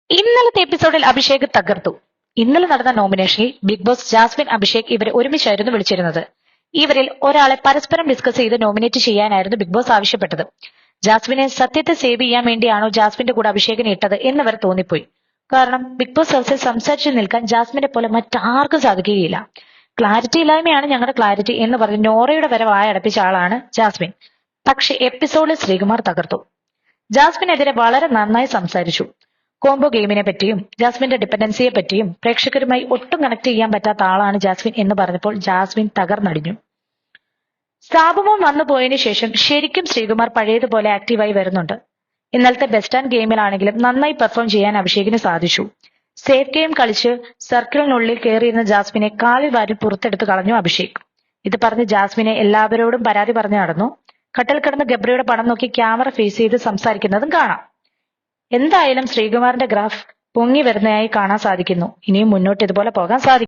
ഇന്നലത്തെ എപ്പിസോഡിൽ അഭിഷേക് തകർത്തു. ഇന്നലെ നടന്ന നോമിനേഷനിൽ ബിഗ് ബോസ് ജാസ്മിൻ അഭിഷേക് ഇവരെ ഒരുമിച്ചായിരുന്നു വിളിച്ചിരുന്നത്. ഇവരിൽ ഒരാളെ പരസ്പരം ഡിസ്കസ് ചെയ്ത് നോമിനേറ്റ് ചെയ്യാനായിരുന്നു ബിഗ് ബോസ് ആവശ്യപ്പെട്ടത്. ജാസ്മിനെ സത്യത്തെ സേവ് ചെയ്യാൻ വേണ്ടിയാണോ ജാസ്മിന്റെ കൂടെ അഭിഷേകിനെ ഇട്ടത് എന്നിവർ തോന്നിപ്പോയി. കാരണം ബിഗ് ബോസ് ഹൗസിൽ സംസാരിച്ചു നിൽക്കാൻ ജാസ്മിനെ പോലെ മറ്റാർക്കും സാധിക്കുകയില്ല. ക്ലാരിറ്റി ഇല്ലായ്മയാണ് ഞങ്ങളുടെ ക്ലാരിറ്റി എന്ന് പറഞ്ഞ് നോറയുടെ വരെ വായടപ്പിച്ച ആളാണ് ജാസ്മിൻ. പക്ഷെ എപ്പിസോഡിൽ ശ്രീകുമാർ തകർത്തു. ജാസ്മിനെതിരെ വളരെ നന്നായി സംസാരിച്ചു. കോംബോ ഗെയിമിനെ പറ്റിയും ജാസ്മിന്റെ ഡിപെൻഡൻസിയെ പറ്റിയും പ്രേക്ഷകരുമായി ഒട്ടും കണക്ട് ചെയ്യാൻ പറ്റാത്ത ആളാണ് ജാസ്മിൻ എന്ന് പറഞ്ഞപ്പോൾ ജാസ്മിൻ തകർന്നടിഞ്ഞു. സാബുമോൻ വന്നു പോയതിനു ശേഷം ശരിക്കും ശ്രീകുമാർ പഴയതുപോലെ ആക്റ്റീവായി വരുന്നുണ്ട്. ഇന്നലത്തെ ബെസ്റ്റ് ആൻഡ് ഗെയിമിലാണെങ്കിലും നന്നായി പെർഫോം ചെയ്യാൻ അഭിഷേകിന് സാധിച്ചു. സേഫ് ഗെയിം കളിച്ച് സർക്കിളിനുള്ളിൽ കയറിയിരുന്ന ജാസ്മിനെ കാലിൽ വാരി പുറത്തെടുത്ത് കളഞ്ഞു അഭിഷേക്. ഇത് പറഞ്ഞ് ജാസ്മിനെ എല്ലാവരോടും പരാതി പറഞ്ഞു നടന്നു. കട്ടിൽ കിടന്ന് ഗബ്രിയുടെ പണം നോക്കി ക്യാമറ ഫേസ് ചെയ്ത് സംസാരിക്കുന്നതും കാണാം. എന്തായാലും ശ്രീകുമാറിന്റെ ഗ്രാഫ് പൊങ്ങി വരുന്നതായി കാണാൻ സാധിക്കുന്നു. ഇനിയും മുന്നോട്ട് ഇതുപോലെ പോകാൻ സാധിക്കും.